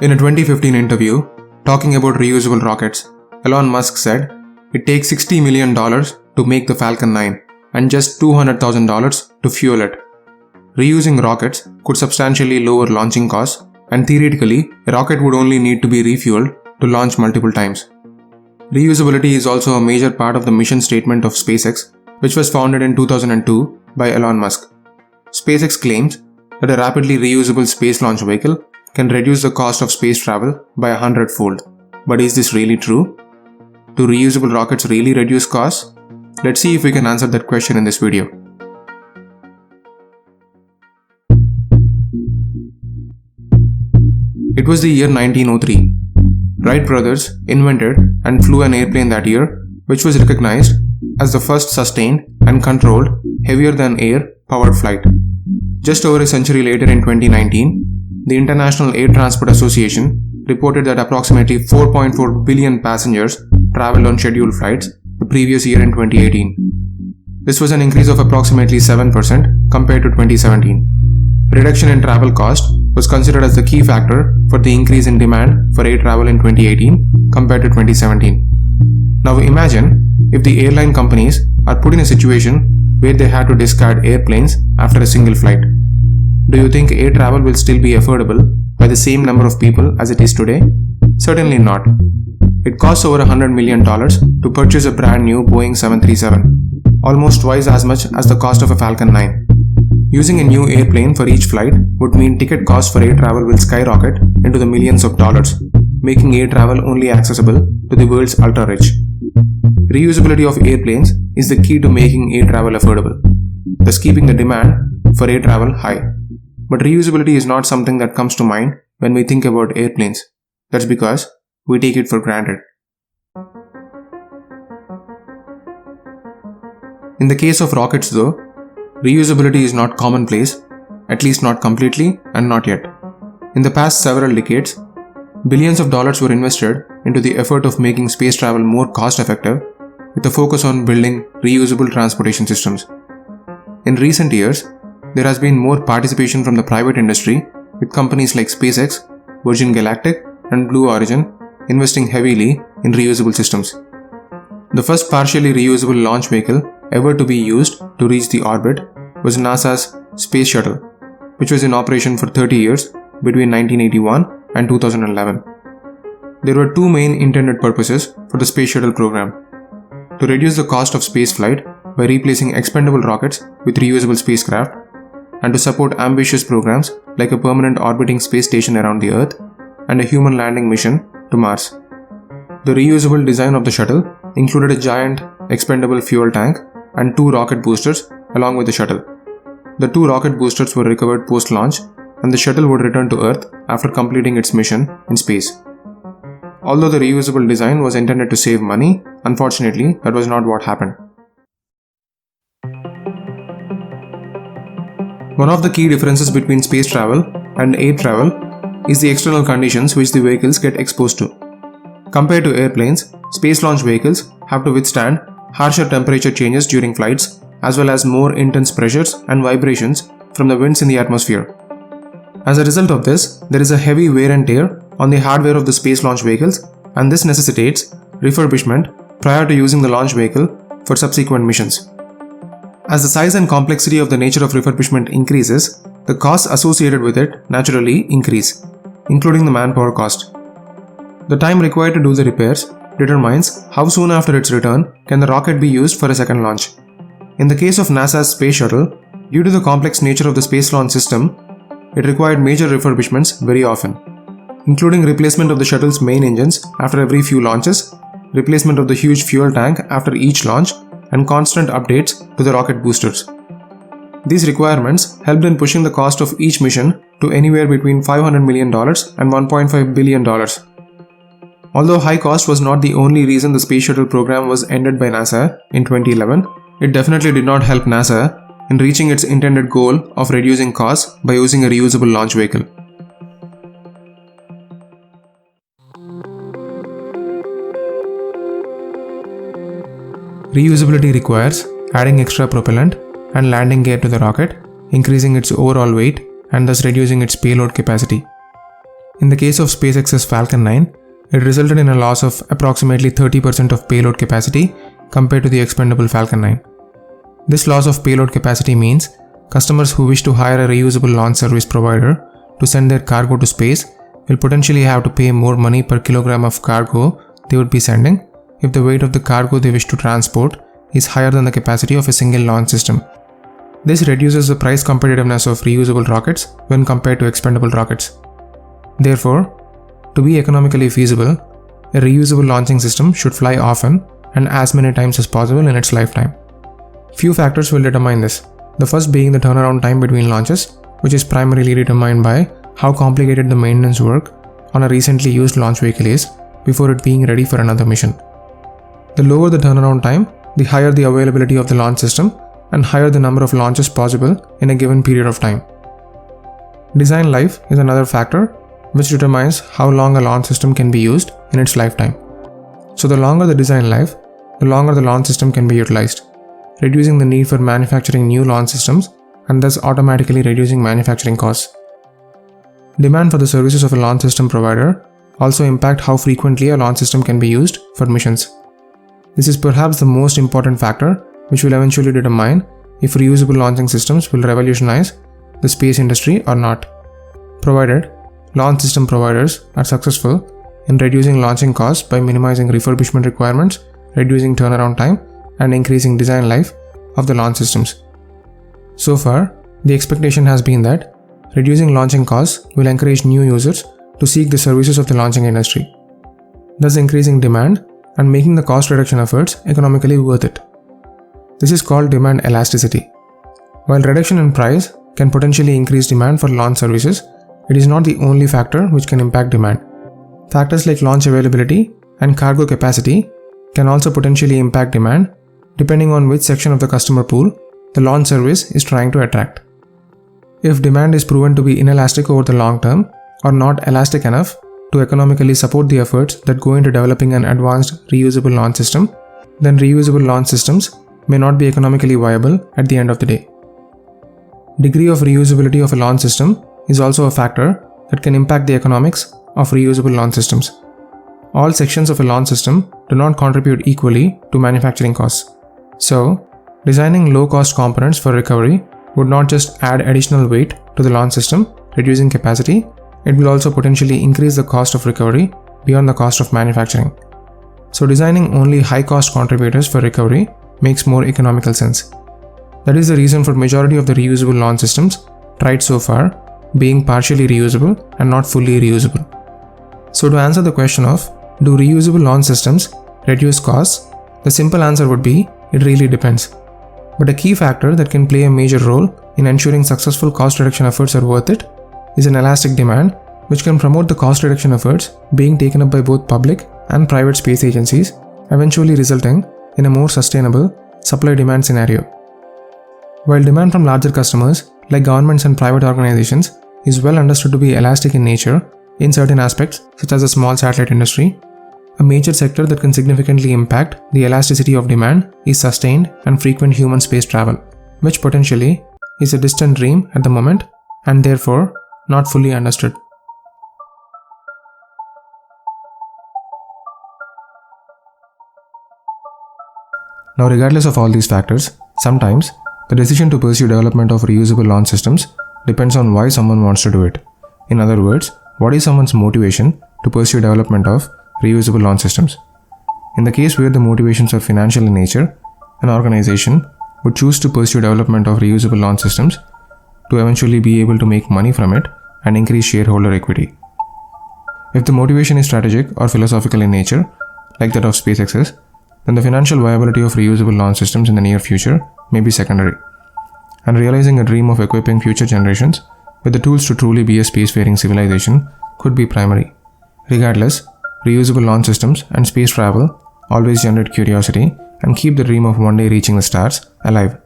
In a 2015 interview, talking about reusable rockets, Elon Musk said it takes $60 million to make the Falcon 9 and just $200,000 to fuel it. Reusing rockets could substantially lower launching costs, and theoretically, a rocket would only need to be refueled to launch multiple times. Reusability is also a major part of the mission statement of SpaceX, which was founded in 2002 by Elon Musk. SpaceX claims that a rapidly reusable space launch vehicle can reduce the cost of space travel by 100-fold. But is this really true? Do reusable rockets really reduce costs? Let's see if we can answer that question in this video. It was the year 1903. Wright brothers invented and flew an airplane that year, which was recognized as the first sustained and controlled heavier-than-air powered flight. Just over a century later in 2019, the International Air Transport Association reported that approximately 4.4 billion passengers traveled on scheduled flights the previous year in 2018. This was an increase of approximately 7% compared to 2017. Reduction in travel cost was considered as the key factor for the increase in demand for air travel in 2018 compared to 2017. Now imagine if the airline companies are put in a situation where they had to discard airplanes after a single flight. Do you think air travel will still be affordable by the same number of people as it is today? Certainly not. It costs over $100 million to purchase a brand new Boeing 737, almost twice as much as the cost of a Falcon 9. Using a new airplane for each flight would mean ticket costs for air travel will skyrocket into the millions of dollars, making air travel only accessible to the world's ultra-rich. Reusability of airplanes is the key to making air travel affordable, thus keeping the demand for air travel high. But reusability is not something that comes to mind when we think about airplanes. That's because we take it for granted. In the case of rockets though, reusability is not commonplace, at least not completely and not yet. In the past several decades, billions of dollars were invested into the effort of making space travel more cost-effective with a focus on building reusable transportation systems. In recent years, there has been more participation from the private industry with companies like SpaceX, Virgin Galactic, and Blue Origin investing heavily in reusable systems. The first partially reusable launch vehicle ever to be used to reach the orbit was NASA's Space Shuttle, which was in operation for 30 years between 1981 and 2011. There were two main intended purposes for the Space Shuttle program: to reduce the cost of spaceflight by replacing expendable rockets with reusable spacecraft, and to support ambitious programs like a permanent orbiting space station around the Earth and a human landing mission to Mars. The reusable design of the shuttle included a giant expendable fuel tank and two rocket boosters along with the shuttle. The two rocket boosters were recovered post-launch, and the shuttle would return to Earth after completing its mission in space. Although the reusable design was intended to save money, unfortunately, that was not what happened. One of the key differences between space travel and air travel is the external conditions which the vehicles get exposed to. Compared to airplanes, space launch vehicles have to withstand harsher temperature changes during flights, as well as more intense pressures and vibrations from the winds in the atmosphere. As a result of this, there is a heavy wear and tear on the hardware of the space launch vehicles, and this necessitates refurbishment prior to using the launch vehicle for subsequent missions. As the size and complexity of the nature of refurbishment increases, the costs associated with it naturally increase, including the manpower cost. The time required to do the repairs determines how soon after its return can the rocket be used for a second launch. In the case of NASA's Space Shuttle, due to the complex nature of the space launch system, it required major refurbishments very often, including replacement of the shuttle's main engines after every few launches, replacement of the huge fuel tank after each launch, and constant updates to the rocket boosters. These requirements helped in pushing the cost of each mission to anywhere between $500 million and $1.5 billion. Although high cost was not the only reason the Space Shuttle program was ended by NASA in 2011, it definitely did not help NASA in reaching its intended goal of reducing costs by using a reusable launch vehicle. Reusability requires adding extra propellant and landing gear to the rocket, increasing its overall weight and thus reducing its payload capacity. In the case of SpaceX's Falcon 9, it resulted in a loss of approximately 30% of payload capacity compared to the expendable Falcon 9. This loss of payload capacity means customers who wish to hire a reusable launch service provider to send their cargo to space will potentially have to pay more money per kilogram of cargo they would be sending if the weight of the cargo they wish to transport is higher than the capacity of a single launch system. This reduces the price competitiveness of reusable rockets when compared to expendable rockets. Therefore, to be economically feasible, a reusable launching system should fly often and as many times as possible in its lifetime. Few factors will determine this, the first being the turnaround time between launches, which is primarily determined by how complicated the maintenance work on a recently used launch vehicle is before it being ready for another mission. The lower the turnaround time, the higher the availability of the launch system and higher the number of launches possible in a given period of time. Design life is another factor which determines how long a launch system can be used in its lifetime. So the longer the design life, the longer the launch system can be utilized, reducing the need for manufacturing new launch systems and thus automatically reducing manufacturing costs. Demand for the services of a launch system provider also impact how frequently a launch system can be used for missions. This is perhaps the most important factor which will eventually determine if reusable launching systems will revolutionize the space industry or not, provided launch system providers are successful in reducing launching costs by minimizing refurbishment requirements, reducing turnaround time, and increasing design life of the launch systems. So far, the expectation has been that reducing launching costs will encourage new users to seek the services of the launching industry, thus increasing demand and making the cost reduction efforts economically worth it. This is called demand elasticity. While reduction in price can potentially increase demand for launch services, it is not the only factor which can impact demand. Factors like launch availability and cargo capacity can also potentially impact demand depending on which section of the customer pool the launch service is trying to attract. If demand is proven to be inelastic over the long term or not elastic enough to economically support the efforts that go into developing an advanced reusable launch system, then reusable launch systems may not be economically viable at the end of the day. Degree of reusability of a launch system is also a factor that can impact the economics of reusable launch systems. All sections of a launch system do not contribute equally to manufacturing costs. So, designing low-cost components for recovery would not just add additional weight to the launch system, reducing capacity, it will also potentially increase the cost of recovery beyond the cost of manufacturing. So designing only high-cost contributors for recovery makes more economical sense. That is the reason for majority of the reusable launch systems tried so far being partially reusable and not fully reusable. So to answer the question of, do reusable launch systems reduce costs? The simple answer would be, it really depends. But a key factor that can play a major role in ensuring successful cost reduction efforts are worth it is an elastic demand, which can promote the cost reduction efforts being taken up by both public and private space agencies, eventually resulting in a more sustainable supply-demand scenario. While demand from larger customers, like governments and private organizations, is well understood to be elastic in nature in certain aspects, such as the small satellite industry, a major sector that can significantly impact the elasticity of demand is sustained and frequent human space travel, which potentially is a distant dream at the moment and therefore not fully understood. Now, regardless of all these factors, sometimes the decision to pursue development of reusable launch systems depends on why someone wants to do it. In other words, what is someone's motivation to pursue development of reusable launch systems? In the case where the motivations are financial in nature, an organization would choose to pursue development of reusable launch systems to eventually be able to make money from it and increase shareholder equity. If the motivation is strategic or philosophical in nature, like that of SpaceX's, then the financial viability of reusable launch systems in the near future may be secondary, and realizing a dream of equipping future generations with the tools to truly be a spacefaring civilization could be primary. Regardless, reusable launch systems and space travel always generate curiosity and keep the dream of one day reaching the stars alive.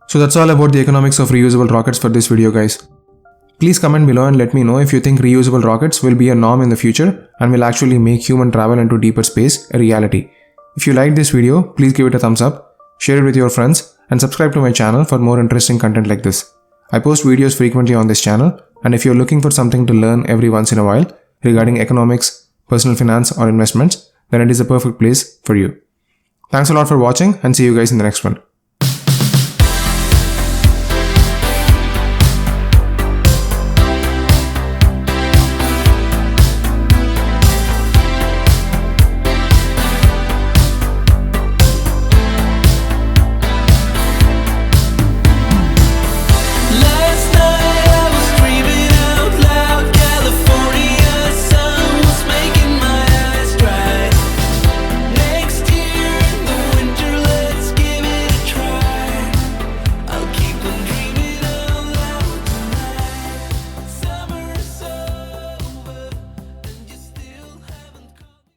So that's all about the economics of reusable rockets for this video, guys. Please comment below and let me know if you think reusable rockets will be a norm in the future and will actually make human travel into deeper space a reality. If you liked this video, please give it a thumbs up, share it with your friends, and subscribe to my channel for more interesting content like this. I post videos frequently on this channel And if you're looking for something to learn every once in a while regarding economics, personal finance, or investments, then it is a perfect place for you. Thanks a lot for watching and see you guys in the next one.